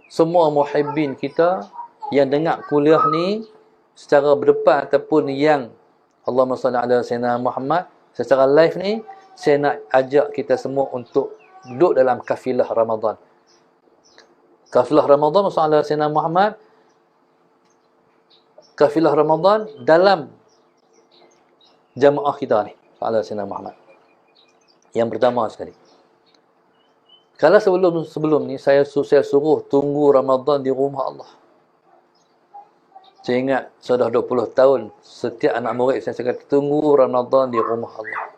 semua muhibbin kita yang dengar kuliah ni secara berdepan ataupun yang Allahumma salli ala sayyidina Muhammad secara live ni, saya nak ajak kita semua untuk duduk dalam kafilah Ramadan. Kafilah Ramadan ala sayyidina Muhammad, kafilah Ramadan dalam jamaah kita ni ala sayyidina Muhammad. Yang pertama sekali, kalau sebelum ni saya suruh tunggu Ramadan di rumah Allah. Saya ingat sudah 20 tahun setiap anak murid saya kata tunggu Ramadan di rumah Allah.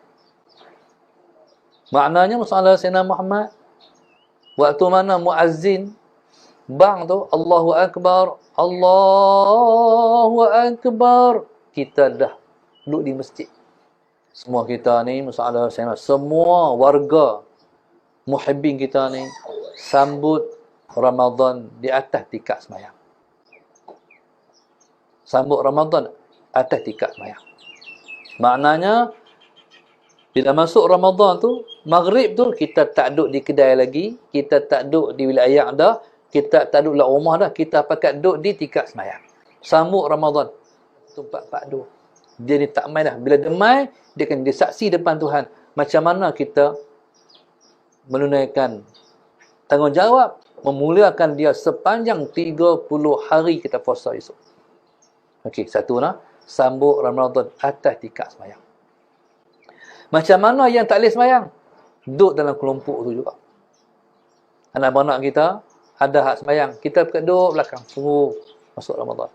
Maknanya masalah Sayyidina Muhammad waktu mana muazzin bang tu Allahu Akbar, Allahu Akbar, kita dah duduk di masjid. Semua kita ni masalah Sayyidina, semua warga muhibbin kita ni sambut Ramadan di atas tikar sembahyang. Sambut Ramadan atas tikar sembahyang. Maknanya bila masuk Ramadan tu, maghrib tu kita tak duduk di kedai lagi, kita tak duduk di wilayah dah, kita tak duduk dalam rumah dah, kita pakat duduk di tikar sembahyang. Sambut Ramadan. Tempat pakdu. Dia ni tak main dah. Bila dia main, dia akan disaksi depan Tuhan. Macam mana kita menunaikan tanggungjawab memuliakan dia sepanjang 30 hari kita puasa esok. Okey, satu nak sambut Ramadan atas tikar sembahyang. Macam mana yang tak boleh sembahyang? Duduk dalam kelompok tu juga. Anak-anak kita ada hak sembahyang, kita duduk belakang tunggu masuk Ramadan.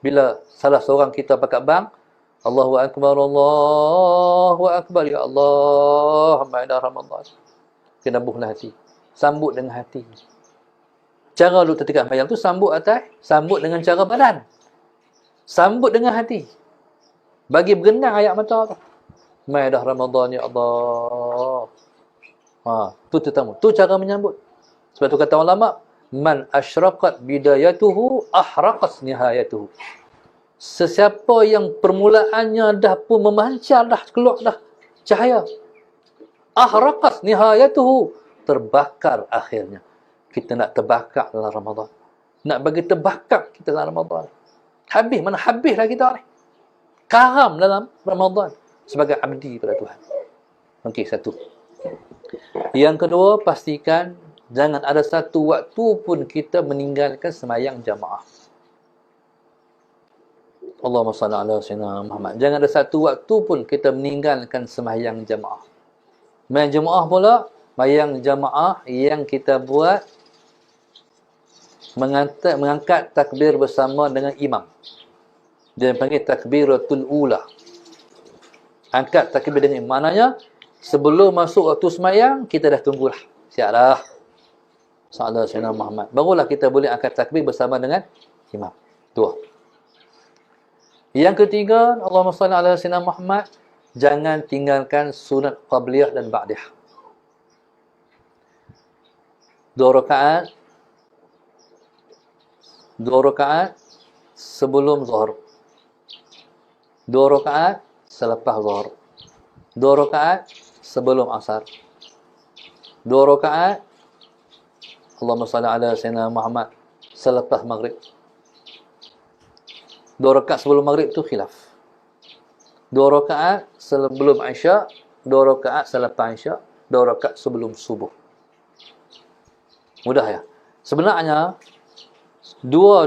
Bila salah seorang kita pakat bang, Allahu Akbar, Allahu Akbar, ya Allah, hamdan Ramadan. Kena buhlah hati. Sambut dengan hati. Cara duduk tikar sembahyang tu sambut atas, sambut dengan cara badan. Sambut dengan hati. Bagi berenang ayat mata tu. Mai dah Ramadan, ya Allah. Tu tetamu. Tu cara menyambut. Sebab tu kata ulama, man asyraqat bidayatuhu ahraqat nihayatuhu. Sesiapa yang permulaannya dah pun memancar dah, keluar dah cahaya. Ahraqat nihayatuhu. Terbakar akhirnya. Kita nak terbakar dalam Ramadan. Nak bagi terbakar kita dalam Ramadan. Habis, mana habislah kita ni. Karam dalam Ramadan sebagai abdi pada Tuhan. Okey, satu. Yang kedua, pastikan jangan ada satu waktu pun kita meninggalkan sembahyang jamaah. Allahumma salli ala sayyidina Muhammad. Jangan ada satu waktu pun kita meninggalkan sembahyang jamaah. Sembahyang jamaah pula, sembahyang jamaah yang kita buat mengangkat takbir bersama dengan imam. Dia panggil takbiratul ula. Angkat takbir dengan imam. Maknanya, sebelum masuk waktu sembahyang, kita dah tunggulah. Siap dah. Salam Sayyidina Muhammad. Barulah kita boleh angkat takbir bersama dengan imam. Dua. Yang ketiga, Allahumma salli ala Sayyidina Muhammad. Jangan tinggalkan sunat qabliyah dan ba'diyah. 2 rakaat. 2 rakaat sebelum zuhur. 2 rakaat selepas zuhur. 2 rakaat sebelum asar. 2 rakaat Allahumma salli ala sayyidina Muhammad selepas maghrib. 2 rakaat sebelum maghrib tu khilaf. 2 rakaat sebelum isya, 2 rakaat selepas isya, 2 rakaat sebelum subuh. Mudah ya? Sebenarnya dua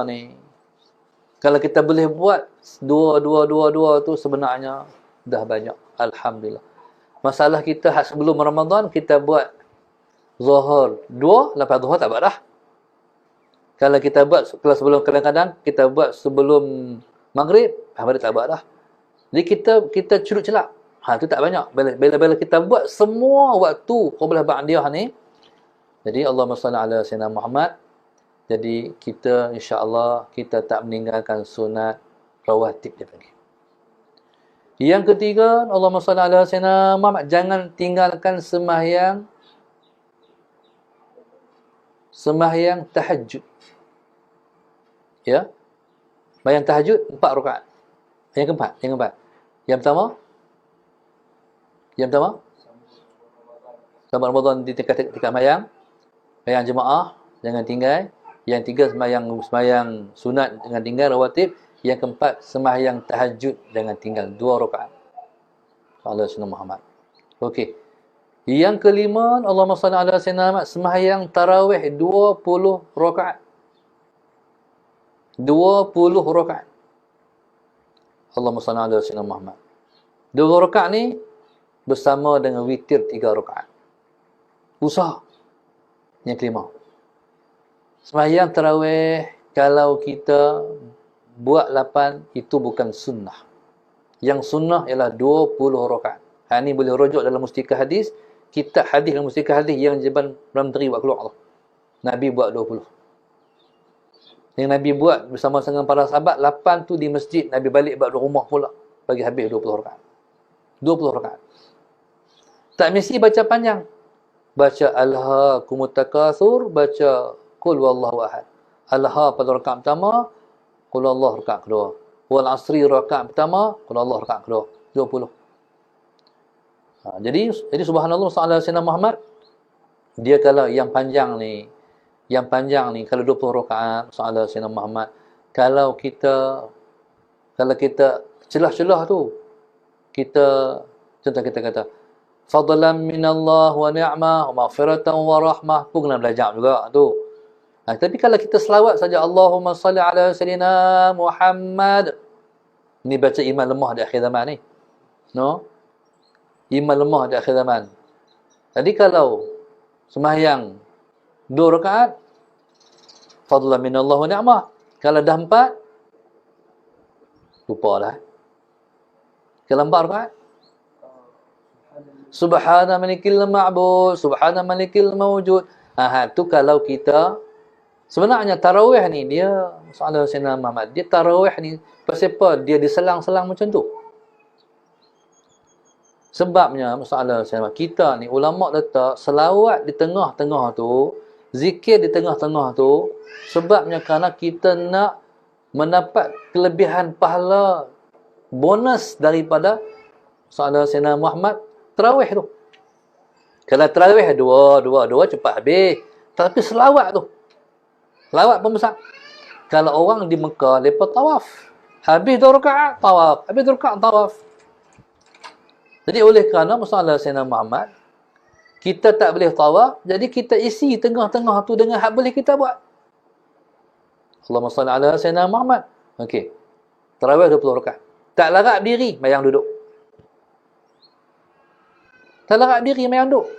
ni kalau kita boleh buat dua tu sebenarnya dah banyak. Alhamdulillah. Masalah kita sebelum Ramadan kita buat zuhur 2, lepas zuhur tak buat dah. Kalau kita buat sebelum, kadang-kadang kita buat sebelum maghrib, maghrib tak buat dah. Jadi kita curut celak. Tu tak banyak. Bila kita buat semua waktu qablah ba'diyah ni, jadi Allahumma salli ala sayyidina Muhammad. Jadi kita insya-Allah kita tak meninggalkan sunat rawatib dia panggil. Yang ketiga, Allahumma salli ala sayyidina Muhammad, jangan tinggalkan sembahyang tahajud. Ya. Sembahyang tahajud 4 rakaat. Yang keempat. Yang pertama sambut Ramadan di tingkat sembahyang jemaah jangan tinggal. Yang tiga, sembahyang sunat jangan tinggal, rawatib. Yang keempat, sembahyang tahajud jangan tinggal, 2 rakaat. Allah Sunnah Muhammad. Okey. Yang kelima, Allahumma salli ala sayyidina Muhammad, sembahyang tarawih 20 rakaat. 20 rakaat. Allahumma salli ala sayyidina Muhammad. 2 rakaat ni bersama dengan witir 3 rakaat. Usaha. Yang kelima. Sembahyang tarawih kalau kita buat 8 itu bukan sunnah. Yang sunnah ialah 20 rakaat. Ini boleh rujuk dalam mustika hadis. Kitab hadis dalam mustika hadis yang Jaban Ramteri buat keluar tu. Nabi buat 20. Yang Nabi buat bersama dengan para sahabat, 8 tu di masjid. Nabi balik buat di rumah pula. Bagi habis 20 rakaat. 20 rakaat. Tak mesti baca panjang. Baca Alhaakumut Takatsur, baca Qul Wallahu Ahad. Alha pada rakaat pertama, Qul Allah rakaat kedua. Wal Asri rakaat pertama, Qul Allah rakaat kedua. 20. Jadi subhanallah sallallahu alaihi Muhammad, dia kalau yang panjang ni kalau 20 rakaat sallallahu alaihi Muhammad, kalau kita celah-celah tu, contoh kita kata fadlan minallah wa ni'mah wa maghfiratan wa rahmah, pun kena belajar juga tu. Tapi kalau kita selawat saja, Allahumma salli ala sayyidina Muhammad, ni baca iman lemah di akhir zaman ni. No? Iman lemah di akhir zaman. Jadi kalau sembahyang 2 rakaat, fadlan minallah wa ni'mah. Kalau dah 4, lupa dah. Kalau 4 rakaat, Subhana malikil ma'bud, Subhana malikil mawjud. Tu kalau kita, sebenarnya tarawih ni dia, sallallahu alaihi wasallam, dia tarawih ni pasal apa dia diselang-selang macam tu? Sebabnya masalah kita ni ulama letak selawat di tengah-tengah tu, zikir di tengah-tengah tu, sebabnya kerana kita nak mendapat kelebihan pahala bonus daripada sallallahu alaihi Muhammad tarawih tu. Kalau tarawih dua cepat habis. Tapi selawat tu, selawat pun besar. Kalau orang di Mekah, mereka tawaf. Habis 2 rakaat, tawaf. Habis 2 rakaat, tawaf. Jadi oleh kerana masalah Sayyidina Muhammad, kita tak boleh tawaf, jadi kita isi tengah-tengah tu dengan hak boleh kita buat. Allahumma salli ala Sayyidina Muhammad. Okey. Tarawih 20 rakaat. Tak larat diri, mayang duduk. Tak larat diri, mayang duduk.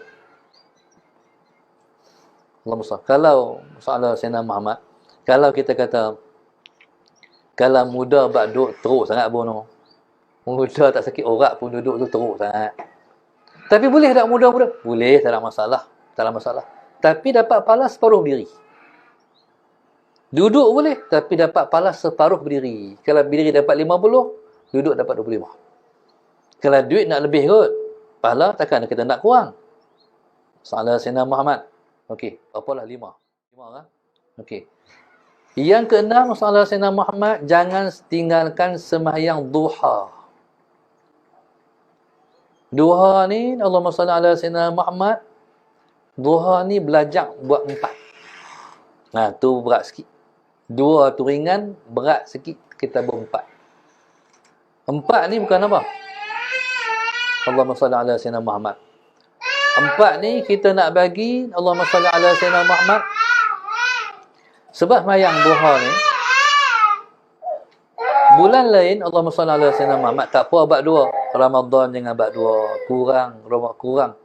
Allahumma salli. Kalau masalah Sayyidina Muhammad, kalau kita kata, kalau muda buat duduk teruk sangat bunuh. Muda tak sakit orak pun duduk tu teruk sangat. Tapi boleh tak muda-muda? Boleh, tak ada masalah. Tak ada masalah. Tapi dapat pahala separuh berdiri. Duduk boleh, tapi dapat pahala separuh berdiri. Kalau berdiri dapat 50, duduk dapat 25. Kalau duit nak lebih kot, pahala takkan kita nak kurang. Salah Sayyidina Muhammad. Okey, apalah 5. 5 kan? Okey. Yang keenam, salah Sayyidina Muhammad, jangan tinggalkan sembahyang duha. Duha ni, Allahumma salli ala Sayyidina Muhammad, duha ni belajar buat 4. Tu berat sikit. 2 tu ringan, berat sikit, kita buat 4. 4 ni bukan apa? Allahumma salli ala Sayyidina Muhammad. 4 ni kita nak bagi Allahumma salli ala Sayyidina Muhammad. Sebab sembahyang duha ni, bulan lain Allahumma salli ala Sayyidina Muhammad, tak apa abad 2. Ramadan jangan abad 2. Kurang.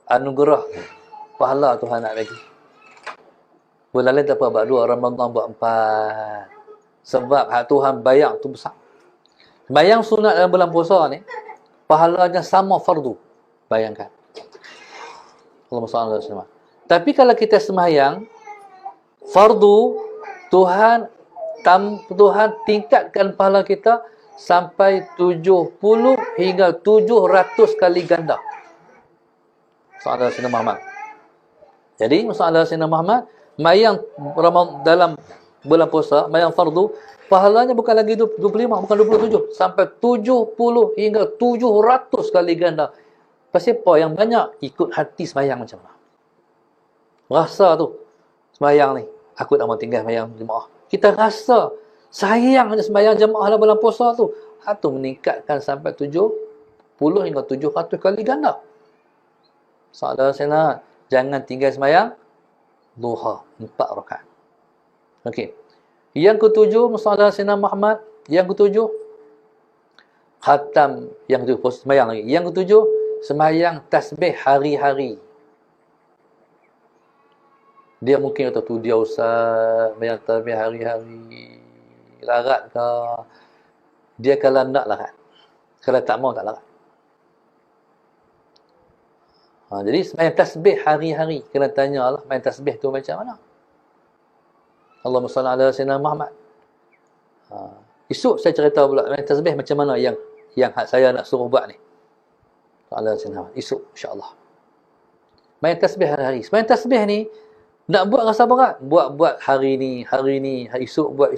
Anugerah pahala Tuhan nak bagi. Bulan lain tak apa abad 2. Ramadan buat 4. Sebab hak Tuhan bayar tu besar. Sembahyang sunat dalam bulan puasa ni, pahalanya sama fardu. Bayangkan. Allahumma salli ala Sayyidina Muhammad. Tapi kalau kita sembahyang fardu, Tuhan tingkatkan pahala kita sampai 70 hingga 700 kali ganda. Sahabat Sayyidina Muhammad. Jadi masalah Sayyidina Muhammad, mayang dalam bulan puasa, mayang fardu, pahalanya bukan lagi 25, bukan 27, sampai 70 hingga 700 kali ganda. Pasal apa yang banyak ikut hati sembahyang macam mana? Rasa tu. Sembahyang ni, aku tak mau tinggal sembahyang jemaah. Kita rasa sayang dengan sembahyang jemaah dalam bulan puasa tu. Itu meningkatkan sampai 70 hingga 700 kali ganda. Saudara sekalian, jangan tinggal sembahyang duha 4 rakaat. Okey. Yang ketujuh, saudara sekalian Muhammad, yang ketujuh, khatam, yang ketujuh, sembahyang lagi. Yang ketujuh, sembahyang tasbih hari-hari. Dia mungkin kata tu dia ustaz, sembahyang tasbih hari-hari. Larat ke? Dia kalau nak larat. Kalau tak mau tak larat. Jadi sembahyang tasbih hari-hari. Kena tanya Allah, sembahyang tasbih tu macam mana? Allahumma salli ala sayyidina Muhammad. Esok saya cerita pula sembahyang tasbih macam mana yang saya nak suruh buat ni. Ala sayyidina Muhammad. Esok insya-Allah. Sembahyang tasbih hari-hari. Sembahyang tasbih ni nak buat rasa berat. Buat hari ni, esok buat.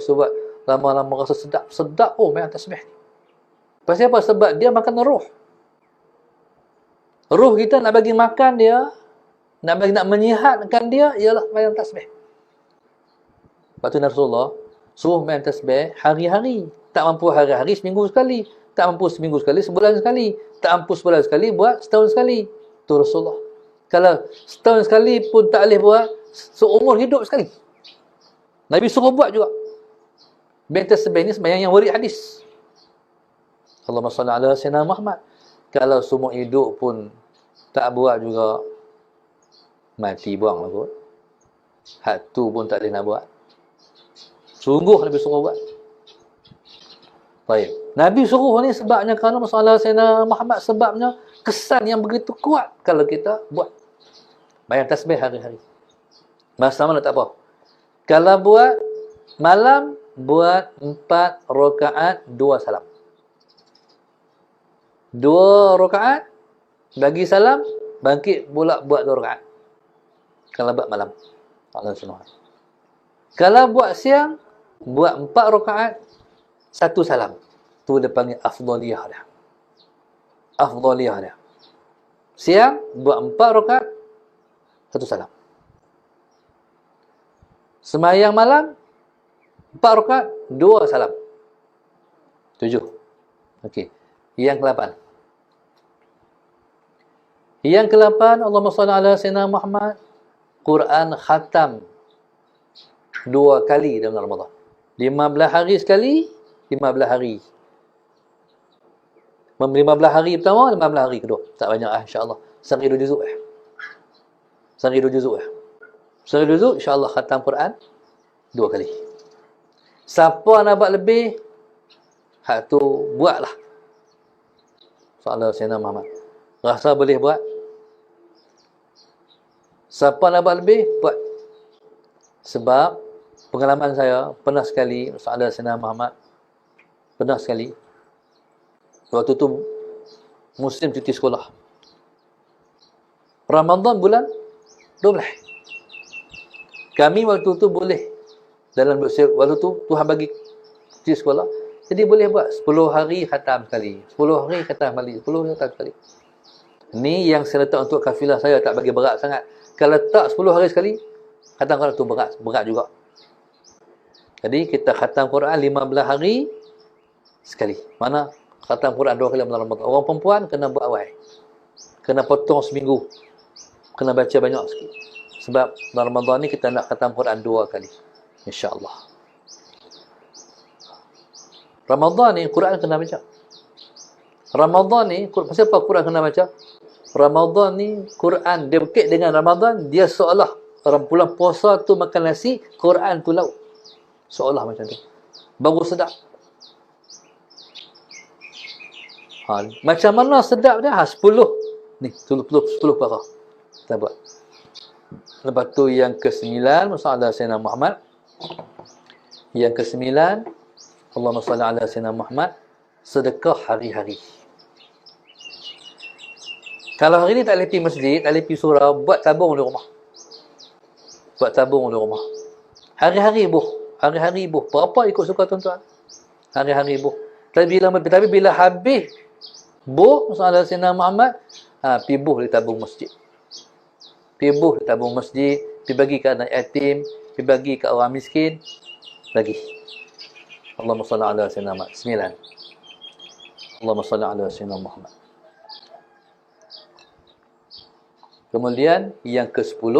Lama-lama rasa sedap. Sedap sembahyang tasbih ni. Pasal apa? Sebab dia makan roh. Roh kita nak bagi makan dia, nak menyihatkan dia, ialah sembahyang tasbih. Lepas tu Rasulullah suruh sembahyang tasbih hari-hari. Tak mampu hari-hari, seminggu sekali. Tak mampu seminggu sekali, sebulan sekali. Tak mampu sebulan sekali, buat setahun sekali. Tu Rasulullah. Kalau setahun sekali pun tak boleh buat, seumur hidup sekali. Nabi suruh buat juga. Sembahyang tasbih ni sembahyang yang warid hadis. Allahumma salli ala sayyidina Muhammad. Kalau semua hidup pun tak buat juga, mati buang lah kot. Hak tu pun tak boleh nak buat. Sungguh Nabi suruh buat. Baik. Nabi suruh ni sebabnya kerana masalah Sayyidina Muhammad, sebabnya kesan yang begitu kuat kalau kita buat. Bayang tasbih hari-hari. Masa mana tak apa. Kalau buat malam, buat 4 rakaat 2 salam. 2 rakaat bagi salam, bangkit pula buat 2 rakaat. Kalau buat malam. Allah SWT. Kalau buat siang, buat 4 rakaat 1 salam. Tu dia panggil afdaliyah dia. Afdaliyah dia. Siang buat 4 rakaat 1 salam. Sembahyang malam 4 rakaat 2 salam. 7. Okey. Yang ke-8. Yang ke-8, Allahumma salli ala sayyidina Muhammad. Quran khatam 2 kali dalam Ramadan. 15 hari sekali, 15 hari. 15 hari pertama, 15 hari kedua. Tak banyak insya-Allah. Sehari 2 juzuk Sehari 2 juzuk Sehari 2 juzuk insya-Allah khatam Quran 2 kali. Siapa nak buat lebih, hak tu buatlah. Soalan Sayyidina Muhammad. Rasa boleh buat? Siapa nak buat lebih, buat. Sebab pengalaman saya, pernah sekali, soalan Sayyidina Muhammad, pernah sekali, waktu tu musim cuti sekolah. Ramadan bulan 12. Kami waktu tu boleh, dalam waktu tu Tuhan bagi cuti sekolah, jadi boleh buat 10 hari khatam sekali, 10 hari khatam sekali, 10 hari khatam sekali. Ni yang saya letak untuk kafilah saya, tak bagi berat sangat. Kalau tak 10 hari sekali, khatam Quran tu berat juga. Jadi kita khatam Quran 15 hari sekali. Mana khatam Quran 2 kali dalam Ramadan. Orang perempuan kena buat awal. Kena potong seminggu. Kena baca banyak sikit. Sebab dalam Ramadan ni kita nak khatam Quran 2 kali. InsyaAllah. Ramadan ni Quran kena baca. Ramadan ni, pasal apa Quran kena baca? Ramadan ni Quran, dia berkait dengan Ramadan, dia seolah bulan puasa tu makan nasi, Quran tu lauk. Seolah macam tu. Baru sedap. Macam mana sedap dia? 10. Ni, 10 parah. Kita buat. Lepas tu yang ke-9, masalah Sayyidina Muhammad. Yang ke-9, Allahumma salli ala Sayyidina Muhammad, sedekah hari-hari. Kalau hari ni tak boleh pergi masjid, tak boleh pergi surau, buat tabung di rumah. Buat tabung di rumah. Hari-hari buh. Hari-hari buh. Berapa ikut suka tuan-tuan? Hari-hari buh. Tapi bila habis buh, masalah Sayyidina Muhammad, pergi buh di tabung masjid. Pergi buh di tabung masjid, pergi bagi ke anak yatim, pergi bagi ke orang miskin, bagi. Allahumma salli ala sayyidina Muhammad. 9. Allahumma salli ala sayyidina Muhammad. Kemudian yang ke-10,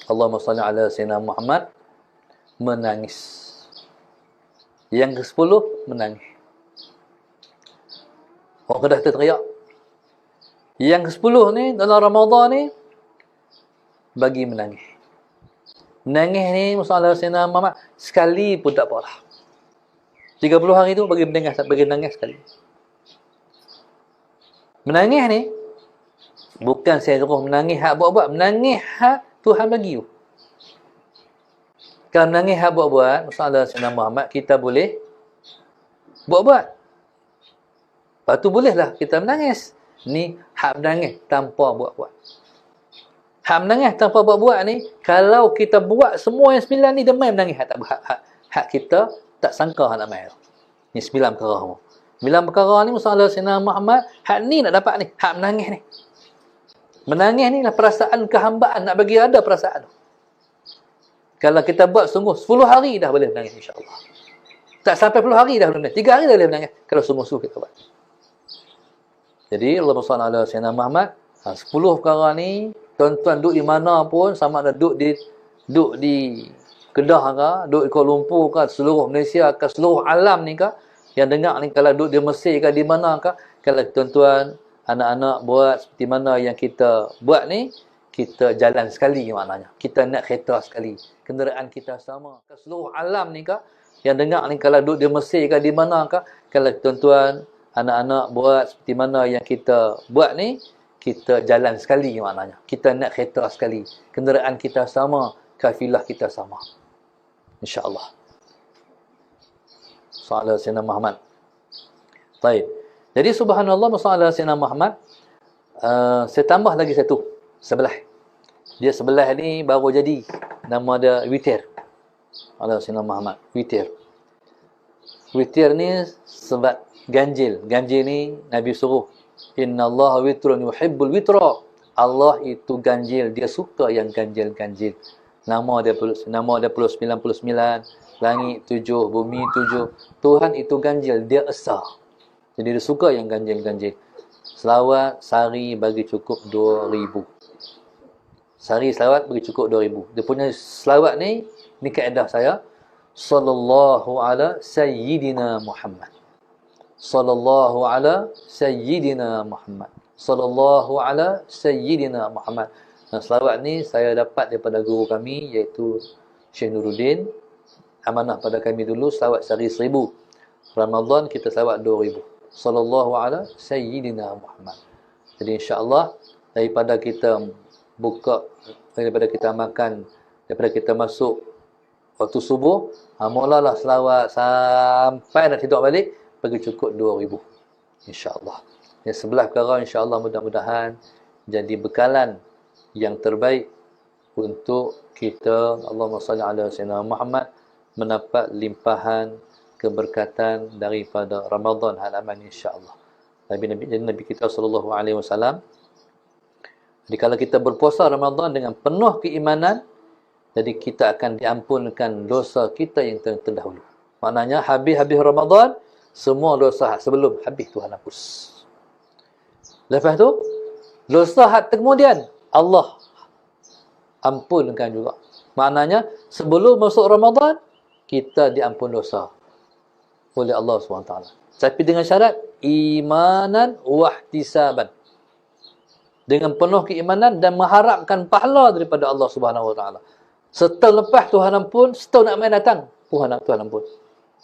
Allahumma salli ala sayyidina Muhammad, menangis. Yang ke-10 menangis. Orang Kedah teriak. Yang ke-10 ni dalam Ramadan ni bagi menangis. Menangis ni masalah sayyidina Muhammad sekali pun tak apalah. 30 hari tu bagi menangis sekali. Menangis ni bukan saya suruh menangis hak buat-buat, menangis hak Tuhan bagi tu. Kalau menangis hak buat-buat, masalah sayyidina Muhammad kita boleh buat-buat. Lepas tu bolehlah kita menangis. Ni hak menangis tanpa buat-buat. Hak menangis tanpa buat-buat ni, kalau kita buat semua yang 9 ni, dia main menangis. Hak kita tak sangka hak nak main. Ni 9 perkara. 9 perkara ni masalah sayyidina Muhammad, hak ni nak dapat ni, hak menangis ni. Menangis ni lah perasaan kehambaan, nak bagi ada perasaan tu. Kalau kita buat sungguh 10 hari dah boleh menangis insya-Allah. Tak sampai 10 hari dah boleh menangis. 3 hari dah boleh menangis kalau sungguh-sungguh kita buat. Jadi Allahumma salli ala sayyidina Muhammad. 10 perkara ni tuan-tuan duduk di mana pun, sama ada duduk di Kedah ke, duduk di Kuala Lumpur ke, seluruh Malaysia ke, seluruh alam ni ke, yang dengar ni kalau duduk di Mesir ke, di mana ke, kalau tuan-tuan anak-anak buat seperti mana yang kita buat ni, kita jalan sekali maknanya. Kita nak kereta sekali. Kenderaan kita sama. Ke seluruh alam ni ke, yang dengar ni kalau duduk di Mesir ke, di mana ke, kalau tuan-tuan anak-anak buat seperti mana yang kita buat ni, kita jalan sekali maknanya. Kita nak kereta sekali. Kenderaan kita sama, kafilah kita sama. InsyaAllah. Sallallahu Sayyidina Muhammad. Baik. Jadi subhanallah, masalah Sayyidina Muhammad, saya tambah lagi satu. Sebelah. Dia sebelah ni baru jadi. Nama dia witir. Allah Sayyidina Muhammad. Witir. Witir ni sebab ganjil. Ganjil ni Nabi suruh. Inna Allah witrun yuhibbul witra. Allah itu ganjil. Dia suka yang ganjil-ganjil. Nama dia 99. Langit 7. Bumi 7. Tuhan itu ganjil. Dia esa. Jadi dia suka yang ganjil-ganjil. Selawat sehari bagi cukup 2,000. Sehari selawat bagi cukup 2,000. Dia punya selawat ni kaedah saya. Sallallahu ala Sayyidina Muhammad. Sallallahu ala Sayyidina Muhammad. Sallallahu ala Sayyidina Muhammad. Dan selawat ni saya dapat daripada guru kami, iaitu Syekh Nuruddin. Amanah pada kami dulu, selawat sehari 1,000. Ramadan kita selawat 2,000. Sallallahu ala Sayyidina Muhammad. Jadi insya-Allah daripada kita buka, daripada kita makan, daripada kita masuk waktu subuh, mulalah selawat sampai nak tidur balik, bagi cukup 2,000. InsyaAllah. Yang sebelah perkara insyaAllah mudah-mudahan jadi bekalan yang terbaik untuk kita, Allahumma salli ala sayyidina Muhammad, mendapat limpahan keberkatan daripada Ramadan halaman insya-Allah. Nabi kita sallallahu alaihi wasallam. Jadi kalau kita berpuasa Ramadan dengan penuh keimanan, jadi kita akan diampunkan dosa kita yang terdahulu. Maknanya habis Ramadan, semua dosa sebelum habis Tuhan hapus. Lepas tu, dosa hak kemudian Allah ampunkan juga. Maknanya sebelum masuk Ramadan, kita diampun dosa oleh Allah SWT. Tapi dengan syarat imanan wahtisaban. Dengan penuh keimanan dan mengharapkan pahala daripada Allah SWT. Setahun lepas Tuhan ampun, setahun nak main datang, Tuhan ampun.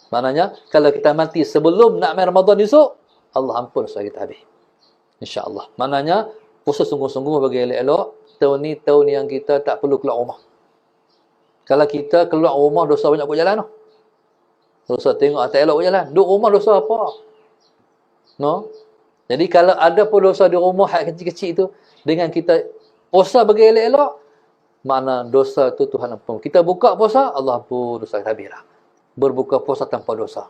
Maknanya kalau kita mati sebelum nak main Ramadan esok, Allah ampun dosa kita habis. InsyaAllah. Maknanya puasa sungguh-sungguh bagi elok-elok. Tahun ni tahun yang kita tak perlu keluar rumah. Kalau kita keluar rumah, dosa banyak buat jalan. Dosa tengok atas elok berjalan. Duduk rumah dosa apa? No? Jadi kalau ada pun dosa di rumah hak kecil-kecil itu, dengan kita puasa bagi elok-elok, makna dosa tu Tuhan ampun. Kita buka puasa, Allah ampun dosa kita habislah. Berbuka puasa tanpa dosa.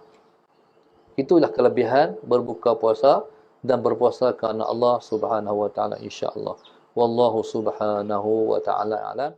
Itulah kelebihan berbuka puasa dan berpuasa kerana Allah Subhanahu wa taala insya-Allah. Wallahu subhanahu wa ta'ala a'lam.